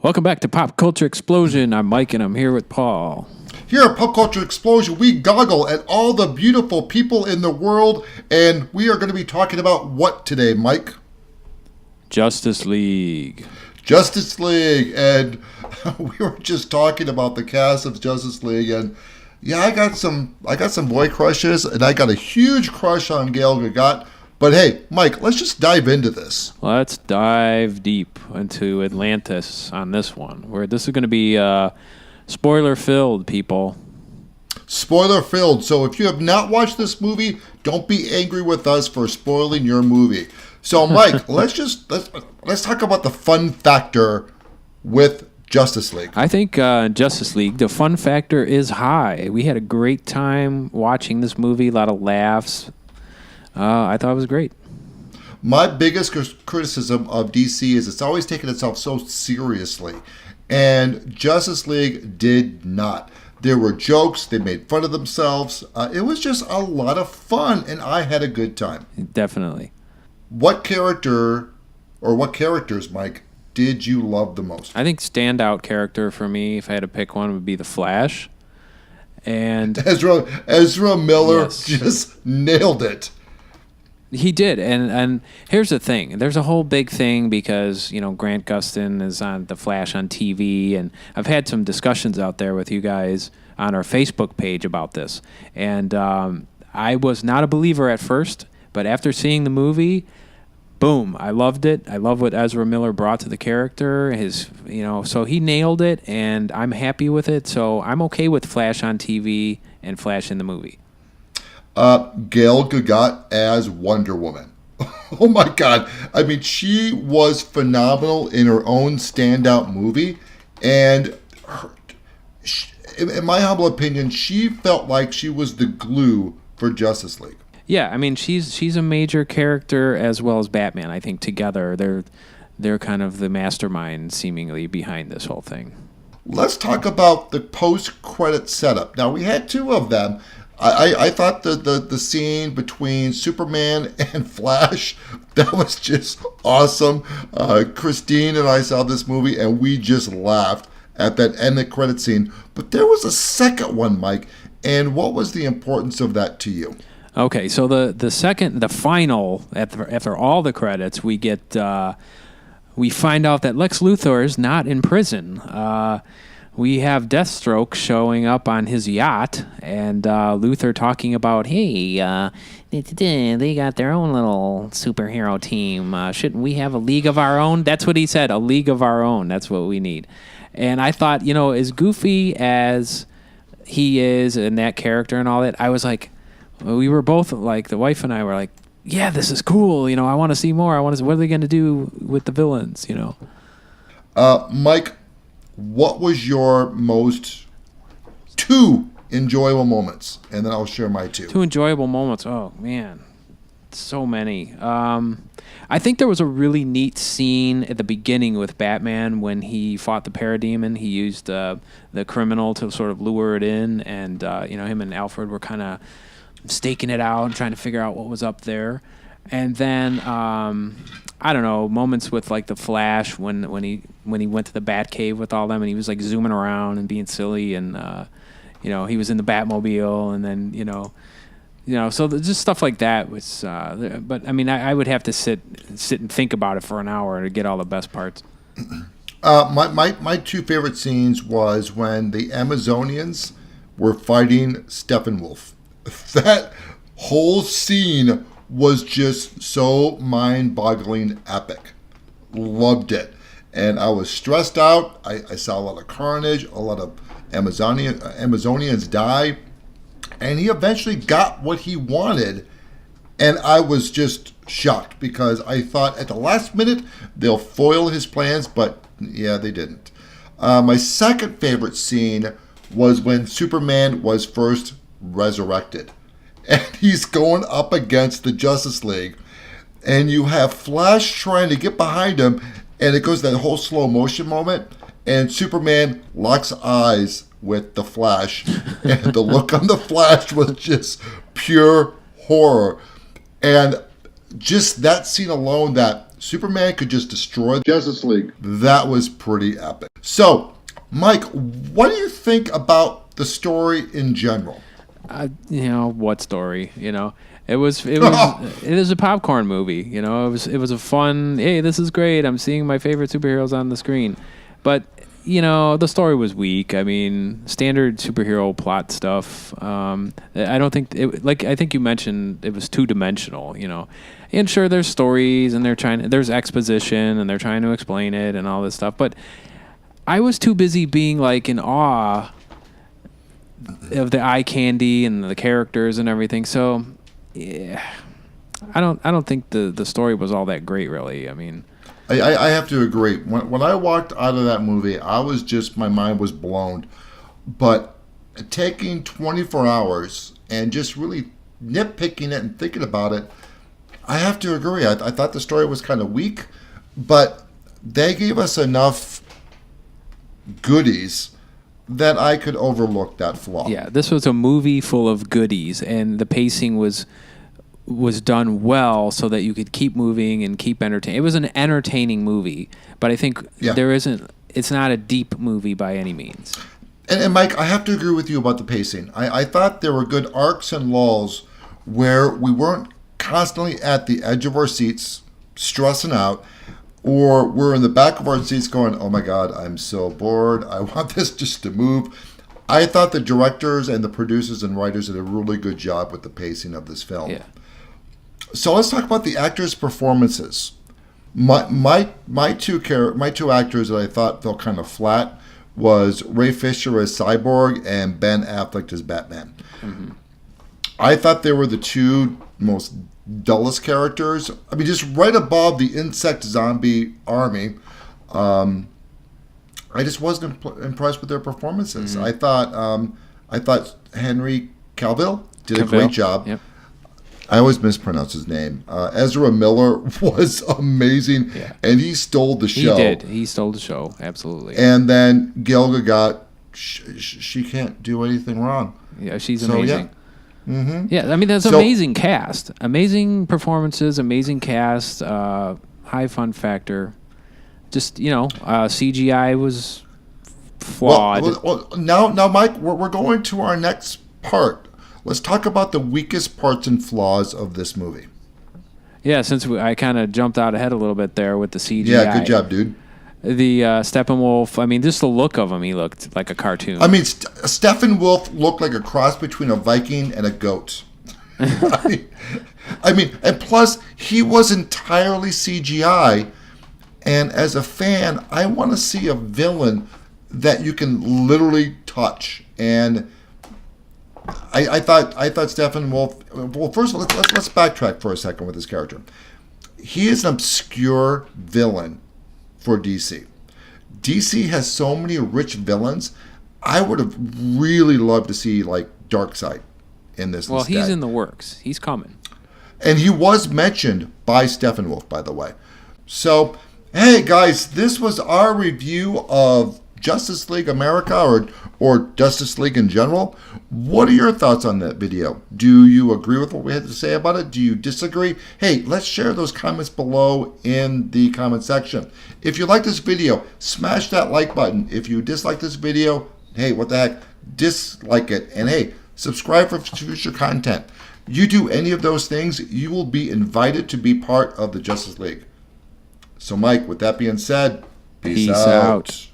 Welcome back to Pop Culture Explosion. I'm Mike and I'm here with Paul. Here at Pop Culture Explosion, we goggle at all the beautiful people in the world, and we are going to be talking about what today, Mike? Justice League. Justice League, and we were just talking about the cast of Justice League, and yeah, I got some boy crushes, and I got a huge crush on Gal Gadot. But hey, Mike, let's just dive into this. Let's dive deep into Atlantis on this one, where this is going to be spoiler-filled, people. Spoiler-filled. So if you have not watched this movie, don't be angry with us for spoiling your movie. So, Mike, let's talk about the fun factor with Justice League. I think Justice League, the fun factor is high. We had a great time watching this movie, a lot of laughs. I thought it was great. My biggest criticism of DC is it's always taken itself so seriously, and Justice League did not. There were jokes, they made fun of themselves. It was just a lot of fun, and I had a good time. Definitely. What character, or what characters, Mike, did you love the most? I think standout character for me, if I had to pick one, would be the Flash. And Ezra Miller Yes. just nailed it. He did, and here's the thing. There's a whole big thing because, Grant Gustin is on The Flash on TV, and I've had some discussions out there with you guys on our Facebook page about this. And I was not a believer at first, but after seeing the movie, boom, I loved it. I love what Ezra Miller brought to the character. So he nailed it, and I'm happy with it. So I'm okay with Flash on TV and Flash in the movie. Gal Gadot as Wonder Woman. Oh my God. I mean, she was phenomenal in her own standout movie. And in my humble opinion, she felt like she was the glue for Justice League. Yeah, I mean, she's a major character as well as Batman. I think together they're kind of the mastermind seemingly behind this whole thing. Let's talk about the post-credit setup. Now, we had two of them. I thought the scene between Superman and Flash, that was just awesome. Christine and I saw this movie, and we just laughed at that end of credit scene. But there was a second one, Mike, and what was the importance of that to you? Okay, so the final, after all the credits, we find out that Lex Luthor is not in prison. We have Deathstroke showing up on his yacht, and Luthor talking about, hey, they got their own little superhero team. Shouldn't we have a league of our own? That's what he said, a league of our own. That's what we need. And I thought, as goofy as he is and that character and all that, I was like, we were both like, the wife and I were like, yeah, this is cool. I want to see more. I want to see, what are they going to do with the villains, Mike, what was your two enjoyable moments? And then I'll share my two. Two enjoyable moments. Oh, man. So many. I think there was a really neat scene at the beginning with Batman when he fought the Parademon. He used the criminal to sort of lure it in. And, him and Alfred were kind of staking it out and trying to figure out what was up there. And then, I don't know, moments with like the Flash when he went to the Batcave with all them and he was like zooming around and being silly and he was in the Batmobile and then so just stuff like that was. But I mean, I would have to sit and think about it for an hour to get all the best parts. My two favorite scenes was when the Amazonians were fighting Stefan Wolfe. That whole scene was just so mind-boggling epic. Loved it. And I was stressed out. I saw a lot of carnage, a lot of Amazonians die. And he eventually got what he wanted. And I was just shocked because I thought at the last minute they'll foil his plans, but yeah, they didn't. My second favorite scene was when Superman was first resurrected. And he's going up against the Justice League. And you have Flash trying to get behind him. And it goes that whole slow motion moment. And Superman locks eyes with the Flash. And the look on the Flash was just pure horror. And just that scene alone, that Superman could just destroy the Justice League. That was pretty epic. So, Mike, what do you think about the story in general? What story? It is a popcorn movie. It was a fun. Hey, this is great. I'm seeing my favorite superheroes on the screen, but the story was weak. I mean, standard superhero plot stuff. I don't think I think you mentioned it was 2-dimensional. And sure, there's stories and there's exposition and they're trying to explain it and all this stuff, but I was too busy being in awe of the eye candy and the characters and everything. So, yeah, I don't think the story was all that great, really. I mean, I have to agree. When I walked out of that movie, my mind was blown. But taking 24 hours and just really nitpicking it and thinking about it, I have to agree. I thought the story was kind of weak, but they gave us enough goodies that I could overlook that flaw. Yeah, this was a movie full of goodies, and the pacing was done well so that you could keep moving and keep entertaining. It was an entertaining movie, but I think it's not a deep movie by any means. And Mike, I have to agree with you about the pacing. I thought there were good arcs and lulls where we weren't constantly at the edge of our seats, stressing out, or we're in the back of our seats going, oh my God, I'm so bored. I want this just to move. I thought the directors and the producers and writers did a really good job with the pacing of this film. Yeah. So let's talk about the actors' performances. My two actors that I thought felt kind of flat was Ray Fisher as Cyborg and Ben Affleck as Batman. Mm-hmm. I thought they were the two most dullest characters. I mean, just right above the insect zombie army. I just wasn't impressed with their performances. Mm-hmm. I thought Henry Cavill did a great job. Yep. I always mispronounce his name. Ezra Miller was amazing, and he stole the show. He did. He stole the show, absolutely. And then Gal Gadot, she can't do anything wrong. Yeah, she's amazing. Yeah. Mm-hmm. Yeah, I mean, that's amazing cast. Amazing performances, amazing cast, high fun factor. Just, CGI was flawed. Well, now, Mike, we're going to our next part. Let's talk about the weakest parts and flaws of this movie. Yeah, since I kind of jumped out ahead a little bit there with the CGI. Yeah, good job, dude. The Stefan Wolfe, I mean, just the look of him, he looked like a cartoon. I mean, Stefan Wolfe looked like a cross between a Viking and a goat. I mean, and plus, he was entirely CGI. And as a fan, I want to see a villain that you can literally touch. And I thought Stefan Wolfe. Well, first of all, let's backtrack for a second with this character. He is an obscure villain for DC. DC has so many rich villains. I would have really loved to see Darkseid in this. Well, instead. he's in the works. He's coming. And he was mentioned by Stefan Wolfe, by the way. So, hey guys, this was our review of Justice League America or Justice League in general. What are your thoughts on that video? Do you agree with what we had to say about it? Do you disagree? Hey, let's share those comments below in the comment section. If you like this video, smash that like button. If you dislike this video, hey, what the heck, dislike it. And hey, subscribe for future content. You do any of those things, you will be invited to be part of the Justice League. So Mike, with that being said, peace out.